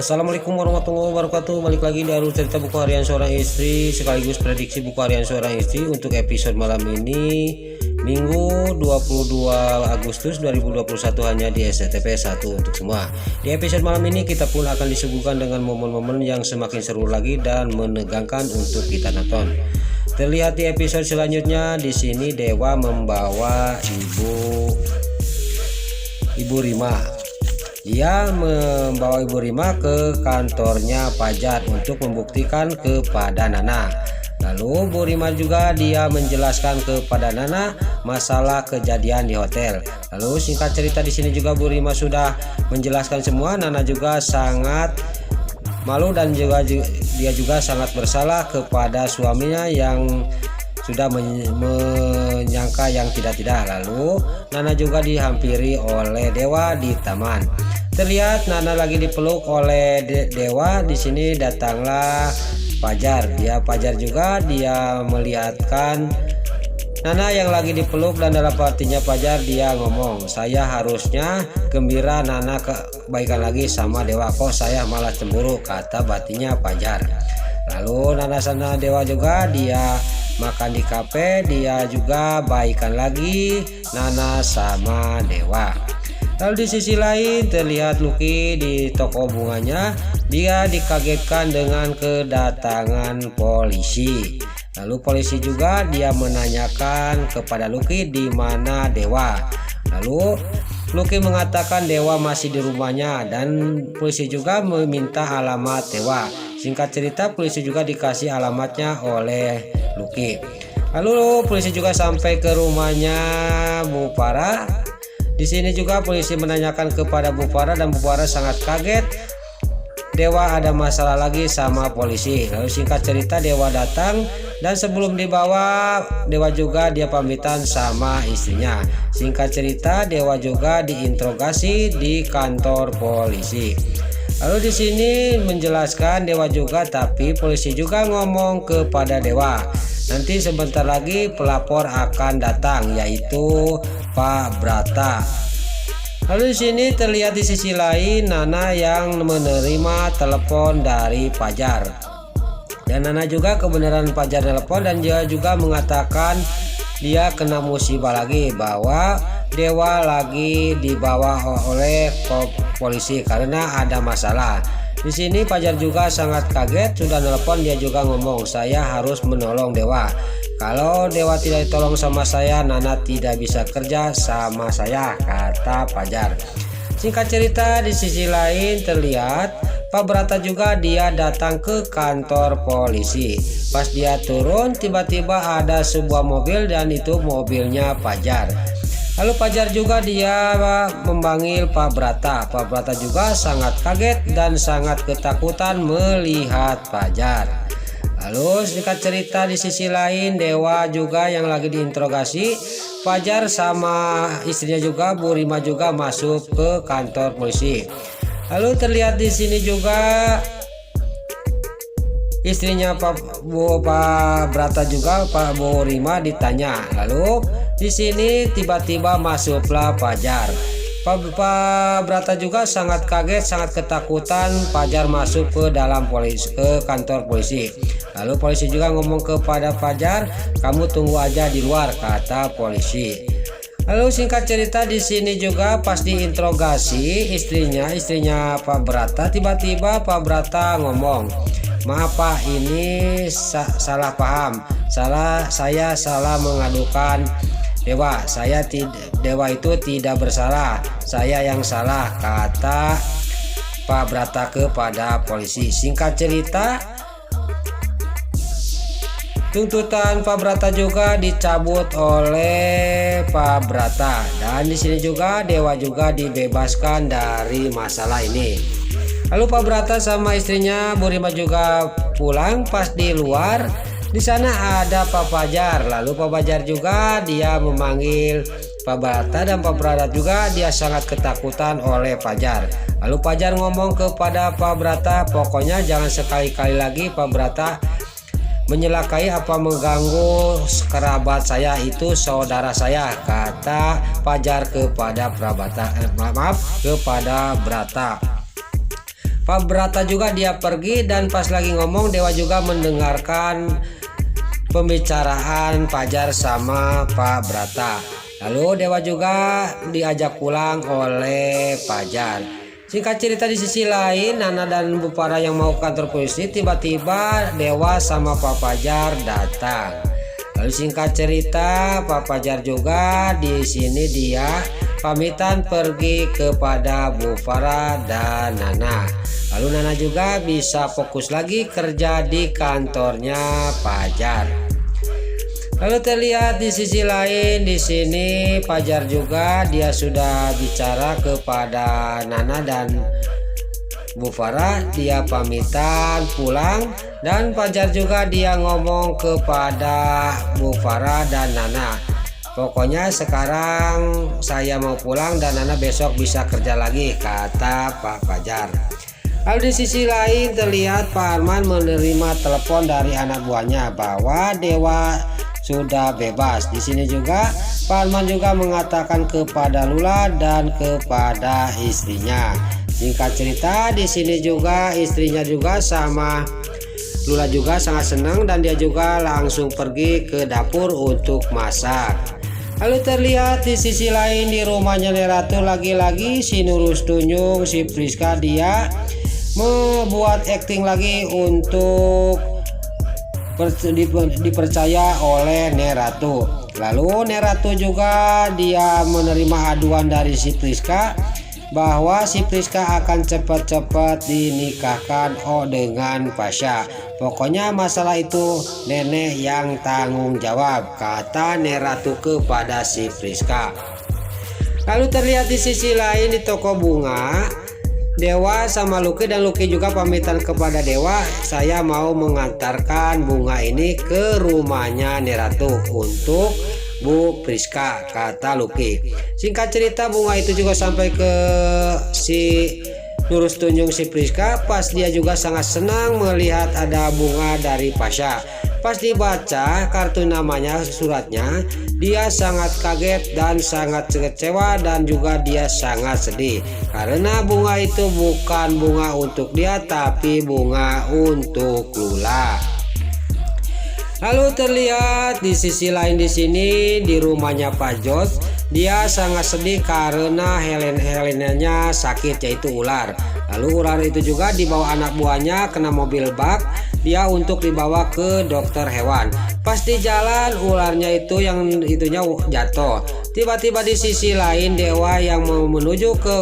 Assalamualaikum warahmatullahi wabarakatuh. Balik lagi di alur cerita buku harian seorang istri sekaligus prediksi buku harian seorang istri untuk episode malam ini, Minggu 22 Agustus 2021, hanya di SCTV 1 untuk semua. Di episode malam ini kita pun akan disuguhkan dengan momen-momen yang semakin seru lagi dan menegangkan untuk kita nonton. Terlihat di episode selanjutnya, di sini Dewa membawa Ibu Rima. Dia membawa Ibu Rima ke kantornya Fajar untuk membuktikan kepada Nana. Lalu Bu Rima juga dia menjelaskan kepada Nana masalah kejadian di hotel. Lalu singkat cerita di sini juga Bu Rima sudah menjelaskan semua. Nana juga sangat malu dan dia juga sangat bersalah kepada suaminya yang sudah menyangka yang tidak-tidak. Lalu Nana juga dihampiri oleh Dewa di taman. Terlihat Nana lagi dipeluk oleh Dewa. Di sini datanglah Fajar. Fajar juga dia melihatkan Nana yang lagi dipeluk, dan dalam hatinya Fajar dia ngomong, saya harusnya gembira Nana kebaikan lagi sama Dewa, kok saya malah cemburu, kata batinnya Fajar. Lalu Nana sana Dewa juga dia makan di kafe, dia juga baikan lagi Nana sama Dewa. Lalu di sisi lain terlihat Lucky di toko bunganya. Dia dikagetkan dengan kedatangan polisi. Lalu polisi juga dia menanyakan kepada Lucky di mana Dewa. Lalu Lucky mengatakan Dewa masih di rumahnya, dan polisi juga meminta alamat Dewa. Singkat cerita polisi juga dikasih alamatnya oleh Lucky. Lalu polisi juga sampai ke rumahnya Bu Farah. Di sini juga polisi menanyakan kepada Bu Farah, dan Bu Farah sangat kaget Dewa ada masalah lagi sama polisi. Lalu singkat cerita Dewa datang, dan sebelum dibawa Dewa juga dia pamitan sama istrinya. Singkat cerita Dewa juga diinterogasi di kantor polisi. Lalu di sini menjelaskan Dewa juga, tapi polisi juga ngomong kepada Dewa, nanti sebentar lagi pelapor akan datang, yaitu Pak Brata. Lalu di sini terlihat di sisi lain Nana yang menerima telepon dari Fajar. Dan Nana juga kebenaran Fajar telepon, dan dia juga mengatakan dia kena musibah lagi, bahwa Dewa lagi dibawa oleh polisi karena ada masalah. Di sini Fajar juga sangat kaget, sudah telepon dia juga ngomong, saya harus menolong Dewa. Kalau Dewa tidak ditolong sama saya, Nana tidak bisa kerja sama saya, kata Fajar. Singkat cerita di sisi lain terlihat Pak Brata juga dia datang ke kantor polisi. Pas dia turun tiba-tiba ada sebuah mobil, dan itu mobilnya Fajar. Lalu Fajar juga dia memanggil Pak Brata. Pak Brata juga sangat kaget dan sangat ketakutan melihat Fajar. Lalu singkat cerita di sisi lain Dewa juga yang lagi diinterogasi. Fajar sama istrinya juga Bu Rima juga masuk ke kantor polisi. Lalu terlihat di sini juga istrinya Pak Brata juga Pak Bu Rima ditanya. Lalu di sini tiba-tiba masuklah Fajar. Pak Brata juga sangat kaget, sangat ketakutan. Fajar masuk ke dalam kantor polisi. Lalu polisi juga ngomong kepada Fajar, kamu tunggu aja di luar, kata polisi. Lalu singkat cerita di sini juga pas diinterogasi istrinya Pak Brata, tiba-tiba Pak Brata ngomong, maaf Pak, ini salah paham. Saya salah mengadukan Dewa. Dewa itu tidak bersalah. Saya yang salah, kata Pak Brata kepada polisi. Singkat cerita tuntutan Pak Brata juga dicabut oleh Pak Brata, dan di sini juga Dewa juga dibebaskan dari masalah ini. Lalu Pak Brata sama istrinya Bu Rima juga pulang. Pas di luar di sana ada Pak Fajar. Lalu Pak Fajar juga dia memanggil Pak Brata, dan Pak Brata juga dia sangat ketakutan oleh Fajar. Lalu Fajar ngomong kepada Pak Brata, pokoknya jangan sekali-kali lagi Pak Brata menyelakai apa mengganggu kerabat saya, itu saudara saya, kata Fajar kepada kepada Brata. Pak Brata juga dia pergi, dan pas lagi ngomong Dewa juga mendengarkan pembicaraan Fajar sama Pak Brata. Lalu Dewa juga diajak pulang oleh Fajar. Singkat cerita, di sisi lain Nana dan Bu Farah yang mau kantor polisi, tiba-tiba Dewa sama Pak Fajar datang. Lalu singkat cerita, Pak Fajar juga di sini dia pamitan pergi kepada Bu Farah dan Nana. Lalu Nana juga bisa fokus lagi kerja di kantornya Fajar. Lalu terlihat di sisi lain di sini Fajar juga dia sudah bicara kepada Nana dan Bu Farah, dia pamitan pulang, dan Fajar juga dia ngomong kepada Bu Farah dan Nana, pokoknya sekarang saya mau pulang dan Nana besok bisa kerja lagi, kata Pak Fajar. Lalu di sisi lain terlihat Pak Arman menerima telepon dari anak buahnya bahwa Dewa sudah bebas. Di sini juga Pak Arman juga mengatakan kepada Lula dan kepada istrinya. Singkat cerita, di sini juga istrinya juga sama Lula juga sangat senang, dan dia juga langsung pergi ke dapur untuk masak. Lalu terlihat di sisi lain di rumahnya Neratu, lagi-lagi si Nurus Tunjung, si Priska dia membuat acting lagi untuk dipercaya oleh Neratu. Lalu Neratu juga dia menerima aduan dari si Priska bahwa si Priska akan cepat-cepat dinikahkan dengan Pasha. Pokoknya masalah itu nenek yang tanggung jawab, kata Neratu kepada si Priska. Lalu terlihat di sisi lain di toko bunga, Dewa sama Lucky, dan Lucky juga pamitan kepada Dewa, saya mau mengantarkan bunga ini ke rumahnya Neratu untuk Bu Priska, kata Lucky. Singkat cerita, bunga itu juga sampai ke si Nurus Tunjung si Priska. Pas dia juga sangat senang melihat ada bunga dari Pasha. Pas dibaca kartu namanya, suratnya, dia sangat kaget dan sangat kecewa, dan juga dia sangat sedih karena bunga itu bukan bunga untuk dia tapi bunga untuk Lula. Lalu terlihat di sisi lain di sini di rumahnya Pak Jos, dia sangat sedih karena Helenanya sakit, yaitu ular. Lalu ular itu juga dibawa anak buahnya kena mobil bak, dia untuk dibawa ke dokter hewan. Pas di jalan ularnya itu yang itunya jatuh. Tiba-tiba di sisi lain Dewa yang mau menuju ke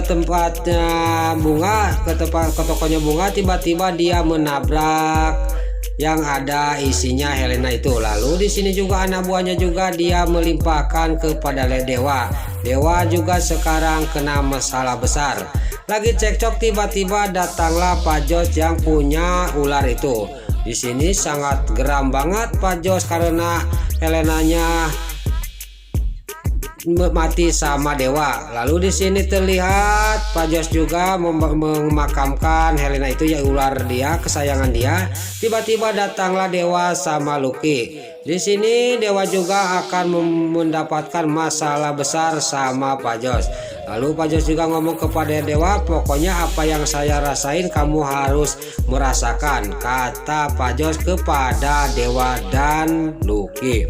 tempatnya bunga, ke tokonya bunga, tiba-tiba dia menabrak yang ada isinya Helena itu. Lalu di sini juga anak buahnya juga dia melimpahkan kepada Dewa. Dewa juga sekarang kena masalah besar. Lagi cekcok, tiba-tiba datanglah Pak Jos yang punya ular itu. Di sini sangat geram banget Pak Jos karena Helenanya mati sama Dewa. Lalu di sini terlihat Pak Jos juga memakamkan Helena itu, ya ular dia kesayangan dia. Tiba-tiba datanglah Dewa sama Lucky. Di sini Dewa juga akan mendapatkan masalah besar sama Pak Jos. Lalu Pak Jos juga ngomong kepada Dewa, pokoknya apa yang saya rasain kamu harus merasakan, kata Pak Jos kepada Dewa dan Lucky.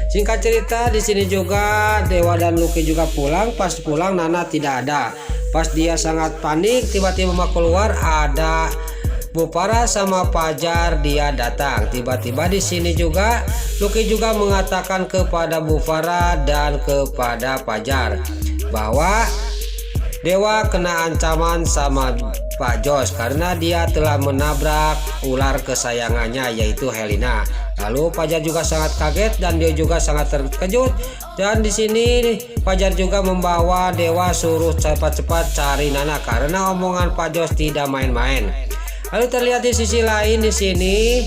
Singkat cerita di sini juga Dewa dan Lucky juga pulang. Pas pulang Nana tidak ada. Pas dia sangat panik, tiba-tiba mau keluar, ada Bu Farah sama Fajar dia datang. Tiba-tiba di sini juga Lucky juga mengatakan kepada Bu Farah dan kepada Fajar bahwa Dewa kena ancaman sama Pak Jos karena dia telah menabrak ular kesayangannya, yaitu Helena. Lalu Fajar juga sangat kaget dan dia juga sangat terkejut. Dan di sini Fajar juga membawa Dewa suruh cepat-cepat cari Nana karena omongan Pak Jos tidak main-main. Lalu terlihat di sisi lain di sini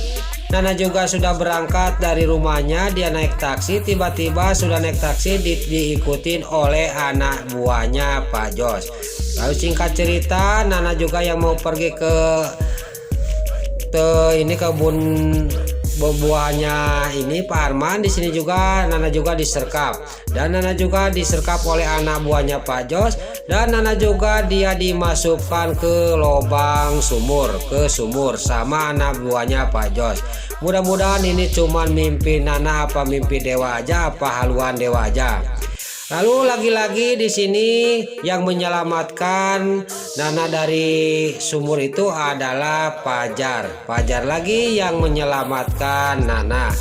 Nana juga sudah berangkat dari rumahnya, dia naik taksi. Tiba-tiba sudah naik taksi diikutin oleh anak buahnya Pak Jos. Lalu singkat cerita Nana juga yang mau pergi ke ini kebun buahnya ini Pak Arman. Di sini juga Nana juga diserkap, dan Nana juga diserkap oleh anak buahnya Pak Jos, dan Nana juga dia dimasukkan ke lubang sumur, sama anak buahnya Pak Jos. Mudah-mudahan ini cuman mimpi Nana apa mimpi dewa aja, apa haluan dewa aja. Lalu lagi-lagi di sini yang menyelamatkan Nana dari sumur itu adalah Fajar. Fajar lagi yang menyelamatkan Nana.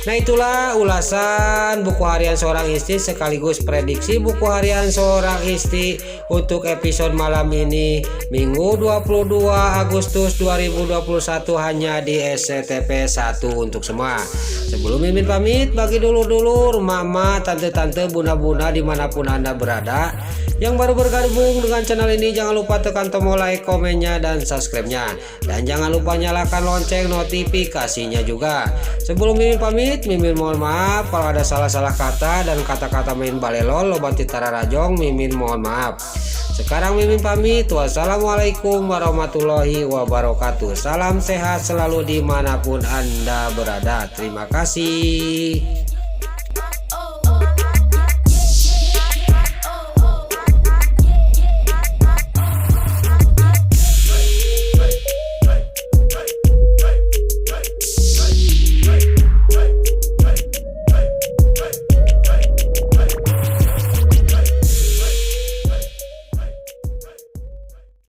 Nah, itulah ulasan buku harian seorang istri sekaligus prediksi buku harian seorang istri untuk episode malam ini, Minggu 22 Agustus 2021, hanya di SCTV 1 untuk semua. Sebelum Mimin pamit, bagi dulur-dulur, mama, tante-tante, bunda-bunda dimanapun Anda berada yang baru bergabung dengan channel ini, jangan lupa tekan tombol like, komennya, dan subscribe-nya, dan jangan lupa nyalakan lonceng notifikasinya juga. Sebelum Mimin pamit, Mimin mohon maaf kalau ada salah-salah kata dan kata-kata main balelol loba titara rajong, Mimin mohon maaf. Sekarang Mimin pamit, wassalamualaikum warahmatullahi wabarakatuh. Salam sehat selalu dimanapun Anda berada. Terima kasih.